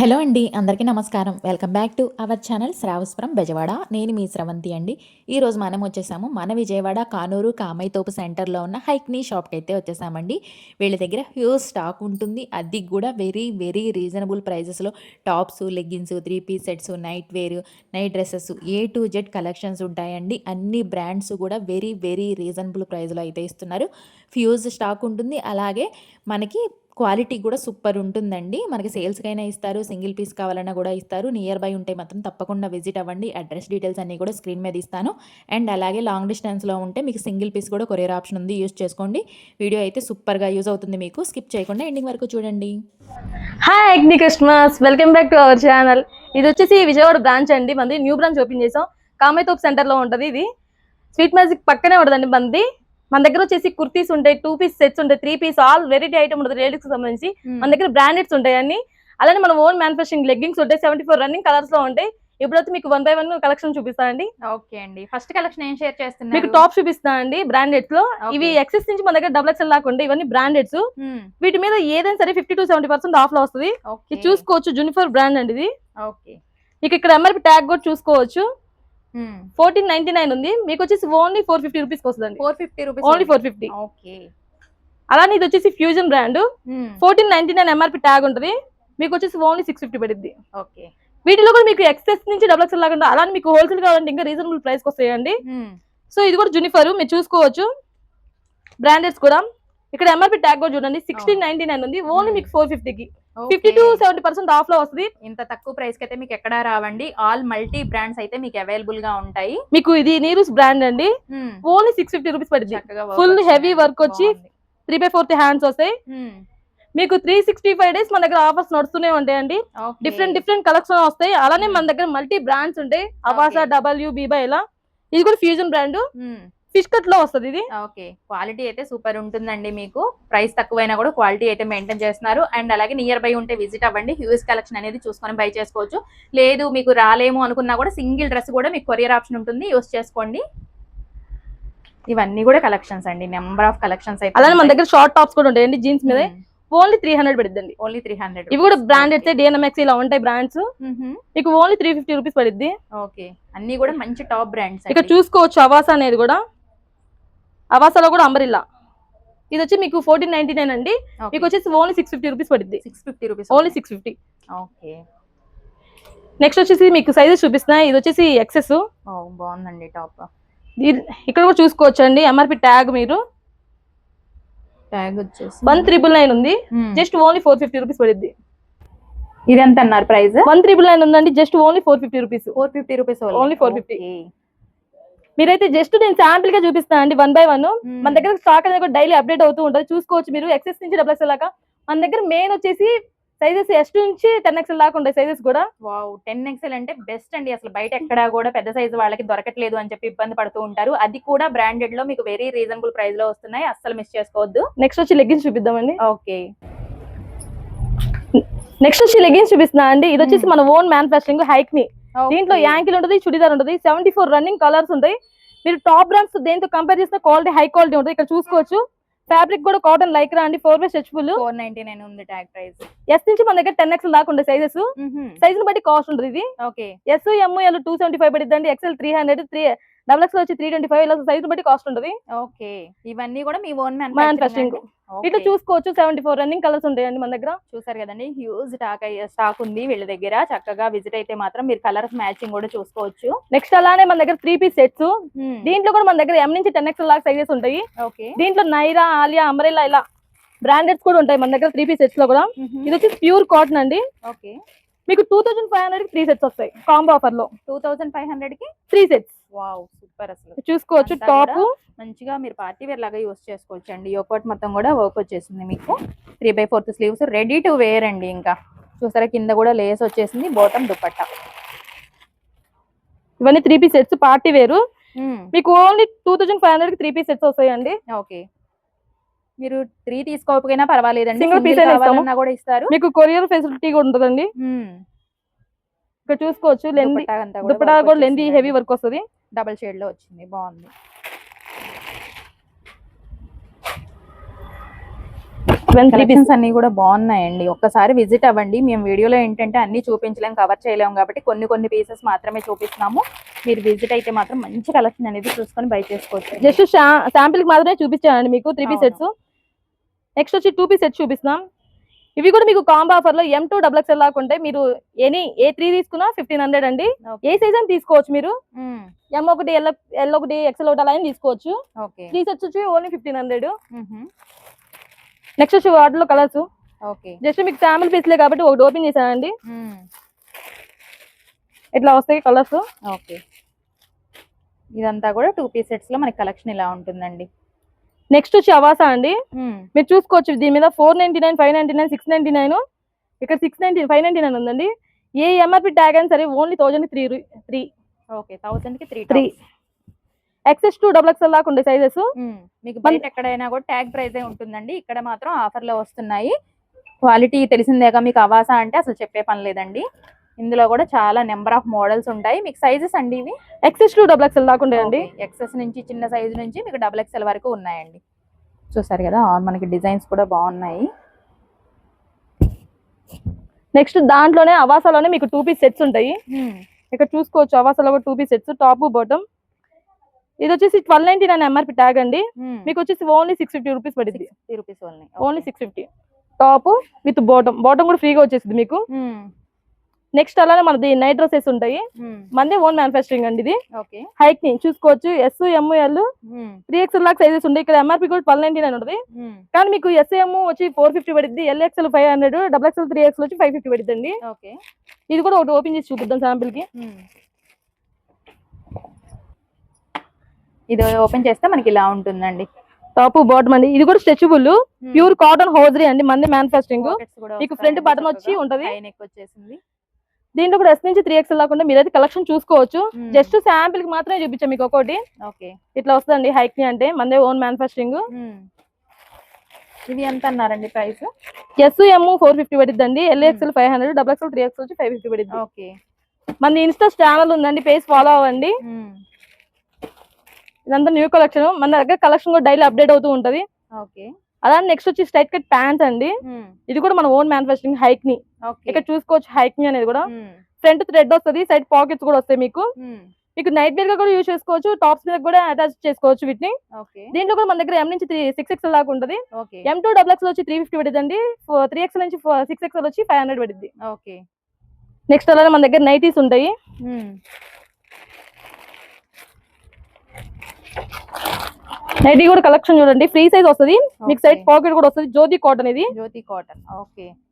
Hello అండి, అందరికీ నమస్కారం. Welcome back to our channel Shravas from Bezawada. నేను మీ స్రవంతి అండి. ఈరోజు మనం వచ్చేసాము మన విజయవాడ కానూరు కామైతోపు సెంటర్లో ఉన్న హైక్నీ షాప్కి అయితే వచ్చేసామండి. వీళ్ళ దగ్గర హ్యూజ్ స్టాక్ ఉంటుంది. అది కూడా వెరీ వెరీ రీజనబుల్ ప్రైజెస్లో tops, leggings, 3 piece sets, night wear, night dresses, A to Z collections ఉంటాయండి. అన్ని బ్రాండ్స్ కూడా వెరీ వెరీ రీజనబుల్ ప్రైస్లో అయితే ఇస్తున్నారు. ఫ్యూజ్ స్టాక్ ఉంటుంది. అలాగే మనకి క్వాలిటీ కూడా సూపర్ ఉంటుందండి. మనకి సేల్స్‌కైనా ఇస్తారు. సింగిల్ పీస్ కావాలన్నా కూడా ఇస్తారు. నియర్ బై ఉంటే మాత్రం తప్పకుండా విజిట్ అవ్వండి. అడ్రెస్ డీటెయిల్స్ అన్నీ కూడా స్క్రీన్ మీద ఇస్తాను. అండ్ అలాగే లాంగ్ డిస్టెన్స్‌లో ఉంటే మీకు సింగిల్ పీస్ కూడా కొరియర్ ఆప్షన్ ఉంది. యూజ్ చేసుకోండి. వీడియో అయితే సూపర్‌గా యూజ్ అవుతుంది మీకు. స్కిప్ చేయకుండా ఎండింగ్ వరకు చూడండి. హాయ్ అగ్ని customers, welcome back to our channel. ఇది వచ్చేసి విజయవాడ బ్రాంచ్ అండి. మనది న్యూ బ్రాంచ్ ఓపెన్ చేసాం. కామైతోప్ సెంటర్లో ఉంటుంది. ఇది స్వీట్ మ్యాజిక్ పక్కనే ఉంటుందండి. మన దగ్గర వచ్చేసి కుర్తీస్ ఉంటాయి, 2 పీస్ సెట్స్ ఉంటాయి, 3 పీస్ ఆల్ వెరైటీ ఐటమ్ ఉంటుంది. లేడీస్ కి సంబంధించి మన దగ్గర బ్రాండెడ్స్ ఉంటాయి అన్ని. అలానే మన ఓన్ మ్యానుఫ్యాక్చరింగ్ లెగ్గింగ్స్ ఉంటాయి. 74 రన్నింగ్ కలర్స్ లో ఉంటాయి. ఇప్పుడైతే మీకు 1 by 1 కలెక్షన్ చూపిస్తానండి. ఓకే అండి, ఫస్ట్ కలెక్షన్ ఏం షేర్ చేస్తున్నారు? మీకు టాప్ చూపిస్తానండి బ్రాండెడ్స్ లో. ఇవి ఎక్సెస్ నుంచి మన దగ్గర XXL దాకా ఉంటాయి. ఇవన్నీ బ్రాండెడ్స్. వీటి మీద ఏదైనా సరే 50 to 70% ఆఫ్ లో వస్తుంది. ఇది చూసుకోవచ్చు. జూనిఫర్ బ్రాండ్ అండి ఇది. మీకు ఇక్కడ MRP ట్యాగ్ కూడా చూసుకోవచ్చు. 1499 ఉంది. మీకు వచ్చేసి ఓన్లీ 450 రూపీస్ వస్తుంది. 450 రూపీస్, ఓన్లీ 450. ఓకే. అలానే ఇది వచ్చేసి ఫ్యూజన్ బ్రాండ్. 1499 MRP ట్యాగ్ ఉంటుంది. మీకు వచ్చేసి ఓన్లీ 650 పడుద్ది. ఓకే. వీటిలో కూడా మీకు ఎక్సెస్ నుంచి XXL లాగా ఉంటుంది. అలానే మీకు హోల్సేల్ కావాలంటే ఇంకా రీజనబుల్ ప్రైస్ వస్తాయండి. సో ఇది కూడా జూనిఫర్ మీరు చూసుకోవచ్చు. బ్రాండెడ్స్ కూడా ఇక్కడ MRP ట్యాగ్ కూడా చూడండి. 1699 ఉంది. ఓన్లీ మీకు 450కి 50 to 70% ఆఫ్ లో వస్తుంది. ఇంత తక్కువ ప్రైస్ కి అయితే మీకు ఎక్కడ రావండి. ఆల్ మల్టీ బ్రాండ్స్ అయితే మీకు అవైలబుల్ గా ఉంటాయి. మీకు ఇది నీరూస్ బ్రాండ్ అండి. ఓన్లీ 650 రూపీస్ పడుతుంది. ఫుల్ హెవీ వర్క్ వచ్చి 3/4 హ్యాండ్స్ వస్తాయి. మీకు 365 డేస్ మన దగ్గర ఆఫర్స్ నడుస్తూనే ఉంటాయండి. డిఫరెంట్ కలెక్షన్ వస్తాయి. అలానే మన దగ్గర మల్టీ బ్రాండ్స్ ఉంటాయి. అవాసా, WBBA ఇలా. ఇది కూడా ఫ్యూజన్ బ్రాండ్. ఫిష్ కట్ లో వస్తుంది ఇది. ఓకే, క్వాలిటీ అయితే సూపర్ ఉంటుందండి. మీకు ప్రైస్ తక్కువైనా కూడా క్వాలిటీ అయితే మెయింటైన్ చేస్తున్నారు. అండ్ అలాగే నియర్ బై ఉంటే విజిట్ అవ్వండి. హ్యూజ్ కలెక్షన్ అనేది చూసుకొని బై చేసుకోవచ్చు. లేదు మీకు రాలేము అనుకున్నా కూడా సింగిల్ డ్రెస్ కూడా మీకు కొరియర్ ఆప్షన్ ఉంటుంది. యూజ్ చేసుకోండి. ఇవన్నీ కూడా కలెక్షన్స్ అండి, నెంబర్ ఆఫ్ కలెక్షన్స్ అయితే. అలానే మన దగ్గర షార్ట్ టాప్స్ కూడా ఉంటాయండి. జీన్స్ మీద ఓన్లీ 300 పడుద్దండి. ఓన్లీ 300. ఇవి కూడా బ్రాండెడ్స్, DNMX ఇలా ఉంటాయి బ్రాండ్స్. మీకు ఓన్లీ 350 రూపీస్ పడుద్ది. ఓకే, అన్ని కూడా మంచి టాప్ బ్రాండ్స్. ఇక్కడ చూసుకోవచ్చు. అవాసా అనేది కూడా, అవాసాలో కూడా అంబరిల్లా. ఇది వచ్చి మీకు 1499 అండి. మీకు వచ్చేసి ఓన్లీ 650 రూపీస్ పడుద్ది. 650 రూపీస్, ఓన్లీ 650. ఓకే. నెక్స్ట్ వచ్చేసి మీకు సైజెస్ చూపిస్తున్నాయి. ఇది వచ్చేసి XS. బాగుందండి టాప్. ఇక్కడ కూడా చూసుకోవచ్చు అండి. MRP ట్యాగ్ మీరు ట్యాగ్ వచ్చేసి 1999 ఉంది. జస్ట్ ఓన్లీ 450 రూపీస్ పడుద్ది. ఇది ఎంత అన్నారు ప్రైస్? 1999 ఉందండి. Just only 450 rupees. 450 rupees, only 450. మీరైతే జస్ట్ నేను శాంపిల్ గా చూపిస్తాను అండి. 1 by 1 మన దగ్గర స్టాక్ అనేది కూడా డైలీ అప్డేట్ అవుతూ ఉంటుంది. చూసుకోవచ్చు మీరు. ఎక్సెస్ నుంచి XXL దాకా మన దగ్గర మెయిన్ వచ్చేసి సైజెస్ S నుంచి 10XL దాకా ఉంటాయి సైజెస్ కూడా. వావ్, 10XL అంటే బెస్ట్ అండి. అసలు బయట ఎక్కడా కూడా పెద్ద సైజు వాళ్ళకి దొరకట్లేదు అని చెప్పి ఇబ్బంది పడుతూ ఉంటారు. అది కూడా బ్రాండెడ్ లో మీకు వెరీ రీజనబుల్ ప్రైస్ లో వస్తున్నాయి. అస్సలు మిస్ చేసుకోవద్దు. నెక్స్ట్ వచ్చి లెగ్గిన్స్ చూపిద్దామండి. ఓకే. నెక్స్ట్ వచ్చి లెగ్గిన్స్ చూపిస్తున్నా అండి. ఇది వచ్చేసి మన ఓన్ మ్యానుఫ్యాక్చరింగ్ హైక్నీ. దీంట్లో యాంకిల్ ఉంటుంది, చుడిదార్ ఉంటుంది. 74 రన్నింగ్ కలర్స్ ఉంటాయి. మీరు టాప్ బ్రాండ్స్ దేంతో కంపేర్ చేసిన క్వాలిటీ హై క్వాలిటీ ఉంటుంది. ఇక్కడ చూసుకోవచ్చు. ఫ్యాబ్రిక్ కూడా కాటన్ లైక్రా అండి. 4 way స్ట్రెచబుల్. 499 ఉంది ట్యాగ్ ప్రైస్. S నుంచి మన దగ్గర 10XL దాకా ఉండే సైజెస్. సైజ్ ని బట్టి కాస్ట్ ఉంటుంది ఇది. Okay. S, M, L 275 పడిద్దండి. XL 300, XXL వచ్చి 325 ఇలా సైజ్ బట్టి కాస్ట్ ఉంటుంది. ఓకే, ఇవన్నీ కూడా మీ ఓన్ మ్యానుఫ్యాక్చరింగ్. ఇట్లా చూసుకోవచ్చు. 74 రన్నింగ్ కలర్స్ ఉంటాయండి మన దగ్గర. చూసారు కదండి, హ్యూజ్ స్టాక్ ఉంది వీళ్ళ దగ్గర. చక్కగా విజిట్ అయితే మాత్రం మీరు కలర్స్ మ్యాచింగ్ కూడా చూసుకోవచ్చు. నెక్స్ట్ అలానే మన దగ్గర 3 పీస్ సెట్స్. దీంట్లో కూడా మన దగ్గర M నుంచి 10XL లాగా సైజెస్ ఉంటాయి. దీంట్లో నైరా, ఆలియా, అంబ్రెల్లా ఇలా బ్రాండెడ్స్ కూడా ఉంటాయి మన దగ్గర 3 పీస్ సెట్స్ లో కూడా. ఇది వచ్చి ప్యూర్ కాటన్ అండి. ఓకే. మీకు 2500 కి 3 సెట్స్ వస్తాయి కాంబో ఆఫర్ లో. 2500 కి 3 సెట్స్. Wow, super. అసలు చూసుకోవచ్చు. టాప్ మంచిగా మీరు పార్టీ వేర్ లాగా యూస్ చేసుకోవచ్చు అండి. ఒకటి మొత్తం కూడా వర్క్ వచ్చేసింది మీకు. 3/4 స్లీవ్స్, రెడీ టు వేర్ అండి. ఇంకా చూసారా, కింద కూడా లేస్ వచ్చేసింది. బాటమ్ దుపట్టా. ఇవన్నీ 3 పీస్ సెట్స్ పార్టీ వేరు. మీకు ఓన్లీ 2500 కి 3 పీస్ సెట్స్ వస్తాయండి. ఓకే. మీరు 3 తీసుకోకపోయినా పర్వాలేదండి, సింగిల్ పీస్ కావాలన్నా కూడా ఇస్తారు. మీకు కొరియర్ ఫెసిలిటీ కూడా ఉంటుందండి. ఇక్కడ చూసుకోవచ్చు. లెంది దుపట్టా కూడా లెంది హెవీ వర్క్ వస్తుంది. డబుల్ షేడ్ లో వచ్చింది, బాగుంది. కలెక్షన్స్ అన్ని కూడా బాగున్నాయండి. ఒక్కసారి విజిట్ అవ్వండి. మేము వీడియోలో ఏంటంటే అన్ని చూపించలేం, కవర్ చేయలేము కాబట్టి కొన్ని పీసెస్ మాత్రమే చూపిస్తున్నాము. మీరు విజిట్ అయితే మాత్రం మంచి కలెక్షన్ అనేది చూసుకొని బై చేసుకోవచ్చు. జస్ట్ శాంపిల్ కి మాత్రమే చూపించానండి మీకు 3 పీస్ సెట్స్. నెక్స్ట్ వచ్చి 2 పీస్ సెట్స్ చూపిస్తున్నాం. ఇవి కూడా మీకు కాంబో ఆఫర్ లో M2 XXL లాగా ఉంటాయి. మీరు A3 తీసుకున్నా 1500 అండి. ఏ సైజ్ అని తీసుకోవచ్చు మీరు. M1 L1 XL1 అలా తీసుకోవచ్చు. 3 సెట్స్ వచ్చి ఓన్లీ 1500. నెక్స్ట్ వచ్చి వాటిలో కలర్స్ జస్ట్ మీకు శాంపిల్ పీస్లే కాబట్టి ఒకటి ఓపెన్ చేశానండి. ఇట్లా వస్తాయి కలర్స్. ఇదంతా కూడా 2 పీస్ సెట్స్ లో మనకి కలెక్షన్ ఇలా ఉంటుందండి. నెక్స్ట్ వచ్చి అవాసా అండి. మీరు చూసుకోవచ్చు దీని మీద 499, 599, 699, ఇక్కడ 690, 599 ఉందండి. ఏ ఎంఆర్పి ట్యాగ్ అయినా సరే ఓన్లీ 1003. 1000 XS2 XXL లాగా ఉండే సైజెస్. మీకు బయట ఎక్కడైనా కూడా ట్యాగ్ ప్రైస్ ఉంటుందండి. ఇక్కడ మాత్రం ఆఫర్ లో వస్తున్నాయి. క్వాలిటీ తెలిసిందేగా మీకు. అవాసా అంటే అసలు చెప్పే పని లేదండి. ఇందులో కూడా చాలా నెంబర్ ఆఫ్ మోడల్స్ ఉంటాయి. మీకు సైజెస్ అండి ఇవి XS2 XXL దాకా ఉంటాయండి. XS నుంచి చిన్న సైజు నుంచి మీకు XXL వరకు ఉన్నాయండి. చూసారు కదా మనకి డిజైన్స్ కూడా బాగున్నాయి. నెక్స్ట్ దాంట్లోనే అవాసాలోనే మీకు 2 పీస్ సెట్స్ ఉంటాయి. ఇక్కడ చూసుకోవచ్చు అవాసాలో 2 పీస్ సెట్స్ టాప్ బాటమ్. ఇది వచ్చేసి 1299 ఎంఆర్పి ట్యాగ్ అండి. మీకు వచ్చేసి ఓన్లీ 650 రూపీస్ పడుతుంది. ఓన్లీ 650 టాప్ విత్ బాటమ్ కూడా ఫ్రీగా వచ్చేసింది మీకు. నెక్స్ట్ అలానే మనది నైట్ డ్రెస్సెస్ ఉంటాయి. మనది ఓన్ మ్యానుఫ్యాక్చరింగ్ అండి. ఇది హైక్ ని చూసుకోవచ్చు. SML 3XL లాక్ సైజెస్ ఉంటాయి. ఇక్కడ ఎంఆర్పి కూడా 1299 ఉంటుంది. కానీ మీకు SM వచ్చి 450 పడుద్ది. LXL 500, XXL 3XL వచ్చి 550 పడుద్ది అండి. ఇది కూడా ఒకటి ఓపెన్ చేసి చూపిద్దాం శాంపిల్ కి. ఇది ఓపెన్ చేస్తే మనకి ఇలా ఉంటుందండి. టాప్ బాటమ్ అండి. ఇది కూడా స్ట్రెచబుల్ ప్యూర్ కాటన్ హోజరీ అండి. మంది మ్యానుఫ్యాక్చరింగ్. మీకు ఫ్రంట్ బటన్ వచ్చి ఉంటది. దీంట్లో కూడా S నుంచి 3XL లాకుండా మీరైతే కలెక్షన్ చూసుకోవచ్చు. జస్ట్ శాంపిల్ కి మాత్రమే చూపించాం మీకు ఒకటి. ఇట్లా వస్తుందండి హైక్ ని అంటే మందే ఓన్ మ్యానుఫ్యాక్చరింగ్. ఇది ఎంత అన్నారండి price? SM 450 పడుద్దండి. LXL 500, XXL 3XL వచ్చి 550 పడుద్ది. మన ఇన్స్టా ఛానల్ ఉందండి, పేజ్ ఫాలో అవ్వండి. ఇదంతా న్యూ కలెక్షన్. మన దగ్గర కలెక్షన్ కూడా డైలీ అప్డేట్ అవుతూ ఉంటది. అలానే నెక్స్ట్ వచ్చి స్ట్రైట్ కట్ ప్యాంట్స్ అండి. ఇది కూడా మన ఓన్ మ్యానుఫ్యాక్చరింగ్ హైక్ ని. ఇక్కడ చూసుకోవచ్చు హైక్ ని అనేది కూడా. ఫ్రంట్ థ్రెడ్ వస్తుంది, సైడ్ పాకెట్స్ కూడా వస్తాయి మీకు. మీకు నైట్ వేర్ గా కూడా యూజ్ చేసుకోవచ్చు. టాప్స్ మీద కూడా అటాచ్ చేసుకోవచ్చు వీటిని. దీంట్లో కూడా మన దగ్గర M నుంచి 6XL దాకా ఉంటుంది. M2 XXL వచ్చి 350 పడుతుందండి. 3XL నుంచి 6XL వచ్చి 500 పడుద్ది. నెక్స్ట్ అలానే మన దగ్గర నైటీస్ ఉంటాయి. నైటీ కూడా కలెక్షన్ చూడండి. ఫ్రీ సైజ్ వస్తుంది మీకు. సైడ్ పాకెట్ కూడా వస్తుంది. జ్యోతి కాటన్. ఇది జ్యోతి కాటన్.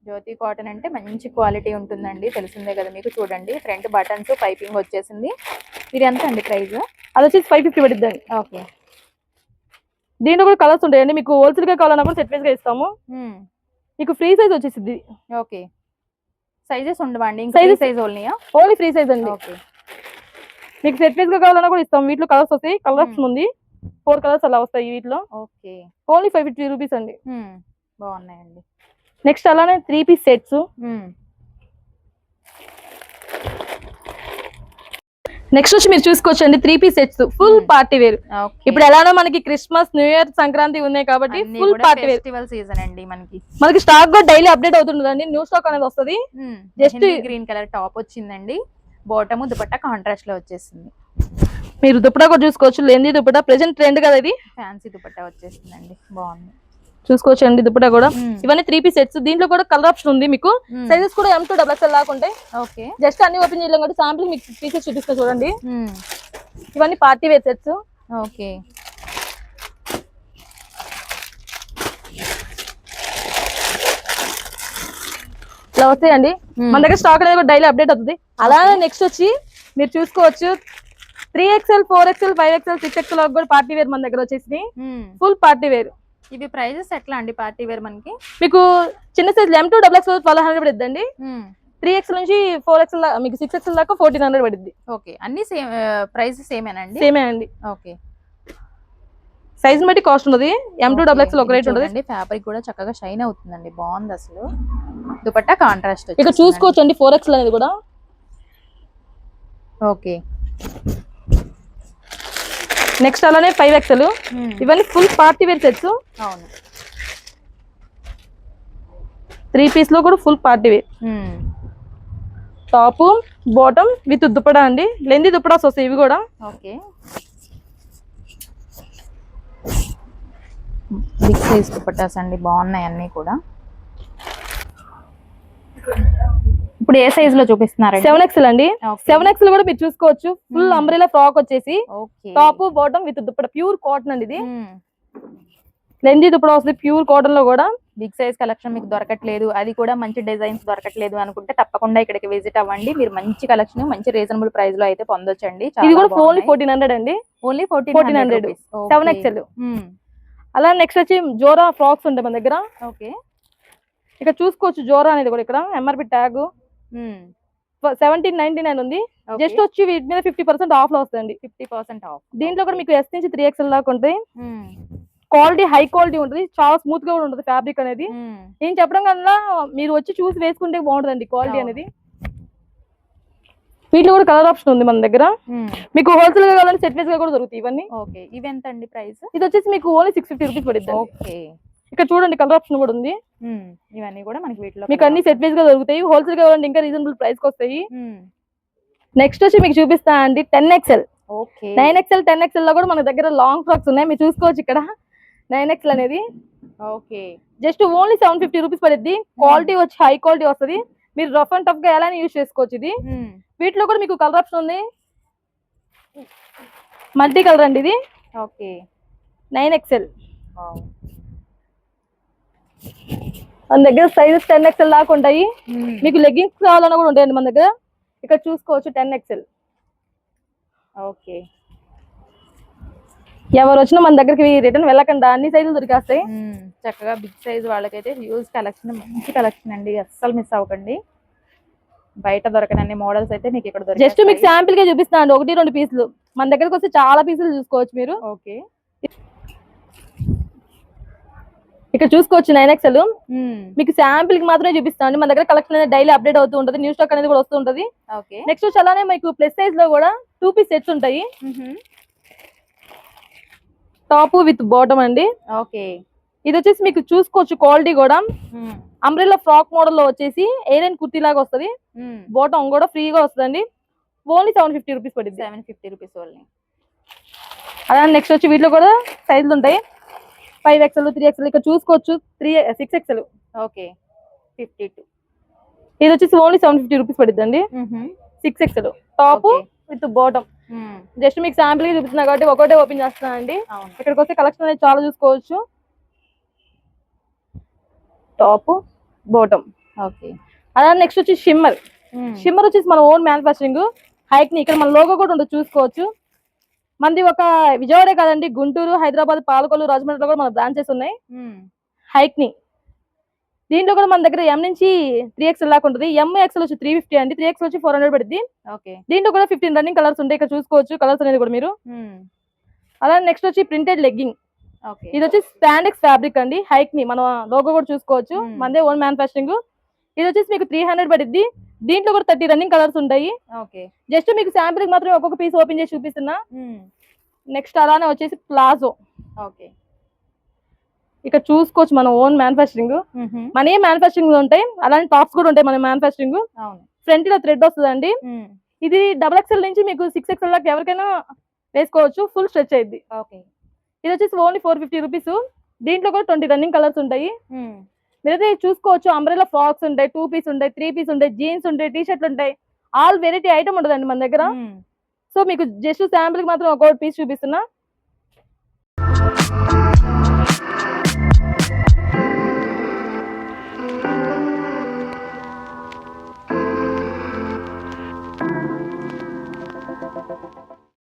జ్యోతి కాటన్ అంటే మంచి క్వాలిటీ ఉంటుందండి. తెలిసిందే కదా మీకు. చూడండి ఫ్రంట్ బటన్స్ పైపింగ్ వచ్చేసింది. ఇది ఎంత అండి ప్రైస్? అది వచ్చి 550 పడుద్దండి. దీంట్లో కూడా కలర్స్ ఉంటాయండి. మీకు హోల్సేల్ గా కావాలన్నా కూడా సెట్ వైజ్ గా ఇస్తాము. మీకు ఫ్రీ సైజ్ వచ్చేసింది. సైజెస్ ఉండవండి? సైజ్ ఓన్లీ ఫ్రీ సైజ్ అండి. మీకు సెట్ వైజ్ గా కావాలన్నా కూడా ఇస్తాం. వీటిలో కలర్స్ వస్తాయి. కలర్స్ ఉంది 4 కలర్స్ అలా వస్తాయి వీటిలో. ఓన్లీ 550 రూపీస్ అండి. బాగున్నాయండి. నెక్స్ట్ అలానే 3 పీస్ సెట్స్. నెక్స్ట్ వచ్చి మీరు చూసుకోవచ్చు అండి 3 piece sets full party wear. ఇప్పుడు ఎలానో మనకి క్రిస్మస్, న్యూ ఇయర్, సంక్రాంతి ఉన్నాయి కాబట్టి ఫుల్ పార్టీ వేర్ సీజన్ అండి. మనకి స్టాక్ కూడా డైలీ అప్డేట్ అవుతుందండి. న్యూ స్టాక్ అనేది వస్తుంది. జస్ట్ గ్రీన్ కలర్ టాప్ వచ్చిందండి. బాటమ్ దుపట్టా కాంట్రాస్ట్ లో వచ్చేసింది. మీరు దుపట్టా కూడా చూసుకోవచ్చు. లేని దుపట్టా ప్రెసెంట్ ట్రెండ్ కదా. ఇది ఫ్యాన్సీ దుపట్టా వచ్చేసిందండి. బాగుంది. చూసుకోవచ్చు అండి దుపట్టా కూడా. ఇవన్నీ 3 పీస్ సెట్స్. దీంట్లో కూడా కలర్ ఆప్షన్ ఉంది మీకు. సైజెస్ కూడా M2 XXL లాగా ఉంటాయి. జస్ట్ అన్ని ఓపెన్ చేయలేం కాబట్టి శాంపుల్ మీకు పీసెస్ చూపిస్తా చూడండి. ఇవన్నీ పార్టీ వేర్ సెట్స్. ఇలా వస్తాయండి. మన దగ్గర స్టాక్ అనేది కూడా డైలీ అప్డేట్ అవుతుంది. అలానే నెక్స్ట్ వచ్చి మీరు చూసుకోవచ్చు 3XL, 4XL, 5XL, 6XL కూడా పార్టీ వేర్ మన దగ్గర వచ్చేసి ఫుల్ పార్టీ వేర్. ఇవి ప్రైజెస్ ఎట్లా అండి పార్టీ వేర్ మనకి? మీకు చిన్న సైజ్ M2 XXL 1200 పడుద్దండి. 3XL నుంచి 4XL మీకు 6XL దాకా 1400 పడుద్ది. అన్ని సేమ్ ప్రైస్ సేమేనండి? సేమే అండి. సైజ్ బట్టి కాస్ట్ ఉంటుంది. M2 XXL ఒక రేట్ ఉంటుంది. ఫ్యాబ్రిక్ కూడా చక్కగా షైన్ అవుతుందండి. బాగుంది అసలు. దుపట్టా కాంట్రాస్ట్. ఇక్కడ చూసుకోవచ్చు అండి 4XL అనేది కూడా. నెక్స్ట్ అలానే 5XL. ఇవన్నీ full party wear sets. 3 piece లో కూడా full party wear. Top bottom with dupatta అండి, లెంది దుప్పడాస్ వస్తాయి ఇవి కూడా. ఓకే, బిగ్ సైజ్ దుపట్టాస్ అండి, బాగున్నాయి అన్ని కూడా. ఇప్పుడు ఏ సైజ్ లో చూపిస్తున్నారు? 7XL అండి. Okay. 7XL కూడా మీరు చూసుకోవచ్చు. ఫుల్ అంబ్రెలా ఫ్రాక్ వచ్చేసి okay, top bottom with dupatta, pure cotton అండి ఇది. లెంది దుప్పడా వస్తుంది ప్యూర్ కాటన్ లో కూడా. బిగ్ సైజ్ కలెక్షన్ మీకు దొరకట్లేదు, అది కూడా మంచి డిజైన్స్ దొరకట్లేదు అనుకుంటే తప్పకుండా ఇక్కడికి విజిట్ అవ్వండి. మీరు మంచి కలెక్షన్ మంచి రీజనబుల్ ప్రైస్ లో అయితే పొందొచ్చండి. ఇది కూడా ఓన్లీ 1400 అండి. Only 1400 7XL. అలా నెక్స్ట్ వచ్చి జోరా ఫ్రాక్స్ ఉంటాయి మన దగ్గర. ఓకే, ఇక్కడ చూసుకోవచ్చు జోరా అనేది కూడా. ఇక్కడ ఎంఆర్పి ట్యాగ్ 1799 ఉంది. జస్ట్ వచ్చి వీటి మీద 50% ఆఫ్ లో వస్తుంది. 50% ఆఫ్. దీంట్లో కూడా మీకు S నుంచి 3XL దాకా ఉంటాయి. క్వాలిటీ హై క్వాలిటీ ఉంటుంది, చాలా స్మూత్ గా కూడా ఉంటుంది ఫ్యాబ్రిక్ అనేది. నేను చెప్పడం కన్నా మీరు వచ్చి చూసి వేసుకుంటే బాగుంటుందండి క్వాలిటీ అనేది. వీటిలో కూడా కలర్ ఆప్షన్ ఉంది మన దగ్గర. మీకు హోల్సేల్ గా కావాలంటే సెట్ వైజ్ గా కూడా దొరుకుతాయి ఇవన్నీ. ఓకే, ఇవి ఎంత అండి ప్రైస్? ఇది వచ్చేసి మీకు ఓన్లీ 650 రూపీస్ పడుతుంది. ఓకే, ఇక్కడ చూడండి కలర్ ఆప్షన్ కూడా ఉంది. ఇవన్నీ కూడా మనకి వీటిలో మీకు అన్ని సెట్ వైజ్ గా దొరుకుతాయి. హోల్సేల్ గా కావాలంటే ఇంకా రీజనబుల్ ప్రైస్ కి వస్తాయి. నెక్స్ట్ వచ్చి మీకు చూపిస్తా అండి 10XL. ఓకే, 9XL 10XL లో కూడా మన దగ్గర లాంగ్ ఫ్రాక్స్ ఉన్నాయి, మీరు చూసుకోవచ్చు ఇక్కడ. 9XL అనేది ఓకే, జస్ట్ ఓన్లీ 750 రూపీస్ పడుద్ది. క్వాలిటీ వచ్చి హై క్వాలిటీ వస్తుంది. మీరు రఫ్ అండ్ టఫ్ గా ఎలా యూజ్ చేసుకోవచ్చు ఇది. వీటిలో కూడా మీకు కలర్ ఆప్షన్ ఉంది, మల్టీ కలర్ అండి ఇది. Okay, 9XL. మన దగ్గర సైజెస్ 10XL దాకా ఉంటాయి. మీకు లెగ్గింగ్స్ కావాలన్నా కూడా ఉంటాయండి మన దగ్గర. ఇక్కడ చూసుకోవచ్చు 10XL. ఓకే, ఎవరు వచ్చినా మన దగ్గరికి రిటర్న్ వెళ్ళకుండా అన్ని సైజులు దొరికేస్తాయి. చక్కగా బిగ్ సైజ్ వాళ్ళకైతే హ్యూజ్ కలెక్షన్, మంచి కలెక్షన్ అండి, అస్సలు మిస్ అవ్వకండి. బయట దొరకనన్ని మోడల్స్ అయితే మీకు ఇక్కడ దొరుకుతాయి. జస్ట్ మీకు శాంపిల్ గా చూపిస్తాను, 1-2 పీసులు. మన దగ్గరకు వస్తే చాలా పీసులు చూసుకోవచ్చు మీరు. ఓకే, ఇక్కడ చూసుకోవచ్చు 9XL. మీకు శాంపిల్ కి మాత్రమే చూపిస్తాను. మన దగ్గర కలెక్షన్ అనేది డైలీ అప్డేట్ అవుతూ ఉంటుంది, న్యూ స్టాక్ అనేది కూడా వస్తూ ఉంటుంది. ఓకే, నెక్స్ట్ వచ్చి అలానే మీకు ప్లస్ సైజ్ లో కూడా 2 పీస్ సెట్స్ ఉంటాయి. టాప్ విత్ బాటమ్ అండి. ఓకే, ఇది వచ్చేసి మీకు చూసుకోవచ్చు క్వాలిటీ కూడా అంబ్రెల్లా ఫ్రాక్ మోడల్ లో వచ్చేసి ఎయిరన్ కుర్తీ లాగా వస్తుంది. బాటమ్ కూడా ఫ్రీగా వస్తుందండి. ఓన్లీ 750 రూపీస్ పడుతుంది. 750 రూపీస్ ఓన్లీ. అలా నెక్స్ట్ వచ్చి వీటిలో కూడా సైజులు ఉంటాయి, 5XL 3XL. ఇక్కడ చూసుకోవచ్చు 6XL. ఓకే, 52. ఇది వచ్చేసి ఓన్లీ 750 రూపీస్ పడుతుంది అండి. 6XL top with bottom. Just మీకు శాంపిల్ గా చూపిస్తున్నా కాబట్టి ఒకటే ఓపెన్ చేస్తున్నా అండి. ఇక్కడికి వస్తే కలెక్షన్ అనేది చాలా చూసుకోవచ్చు. Top bottom. ఓకే, అలా నెక్స్ట్ వచ్చి షిమ్మర్. షిమ్మర్ వచ్చేసి మన ఓన్ మ్యానుఫ్యాక్చరింగ్ హైక్ని. ఇక్కడ మన లోగో కూడా ఉండదు చూసుకోవచ్చు. మనది ఒక విజయవాడే కాదండి, గుంటూరు, హైదరాబాద్, పాలకొల్లు, రాజమండ్రిలో కూడా మన బ్రాంచెస్ ఉన్నాయి హైక్ని. దీంట్లో కూడా మన దగ్గర M నుంచి 3XL దాకా ఉంటుంది. MXL వచ్చి 350 అండి, 3XL వచ్చి 400 పడుతుంది. దీంట్లో కూడా 15 రన్నింగ్ కలర్స్ ఉంటాయి. ఇక్కడ చూసుకోవచ్చు కలర్స్ అనేది కూడా మీరు. అలా నెక్స్ట్ వచ్చి ప్రింటెడ్ లెగ్గింగ్. ఇది వచ్చి స్పాండెక్స్ ఫ్యాబ్రిక్ అండి, హైక్ని. మన లోగో కూడా చూసుకోవచ్చు, మనదే ఓన్ మ్యానుఫ్యాక్చరింగ్. ఇది వచ్చేసి మీకు 300 పడుద్ది. దీంట్లో కూడా 30 రన్నింగ్ కలర్స్ ఉంటాయి. జస్ట్ మీకు శాంపిల్ మాత్రమే ఒక్కొక్క పీస్ ఓపెన్ చేసి చూపిస్తున్నా. నెక్స్ట్ అలానే వచ్చేసి ప్లాజో. ఇక్కడ చూసుకోవచ్చు మన ఓన్ మ్యానుఫ్యాక్చరింగ్. మన ఏ మ్యానుఫ్యాక్చరింగ్ ఉంటాయి, అలానే టాప్స్ కూడా ఉంటాయి మన మ్యానుఫ్యాక్చరింగ్. ఫ్రంట్ లో థ్రెడ్ వస్తుందండి. ఇది XXL నుంచి మీకు 6XL దాకా ఎవరికైనా వేసుకోవచ్చు, ఫుల్ స్ట్రెచ్ అయింది. ఇది వచ్చేసి ఓన్లీ 450 రూపీస్. దీంట్లో కూడా 20 రన్నింగ్ కలర్స్ ఉంటాయి. మీరైతే చూసుకోవచ్చు అంబ్రెల్లా ఫ్రాక్స్ ఉంటాయి, 2 పీస్ ఉంటాయి, 3 పీస్ ఉంటాయి, జీన్స్ ఉంటాయి, టీ షర్ట్లు ఉంటాయి. ఆల్ వెరైటీ ఐటమ్ ఉంటుందండి మన దగ్గర. సో మీకు జస్ట్ శాంపిల్ కి మాత్రం ఒక్కొక్క పీస్ చూపిస్తున్నా.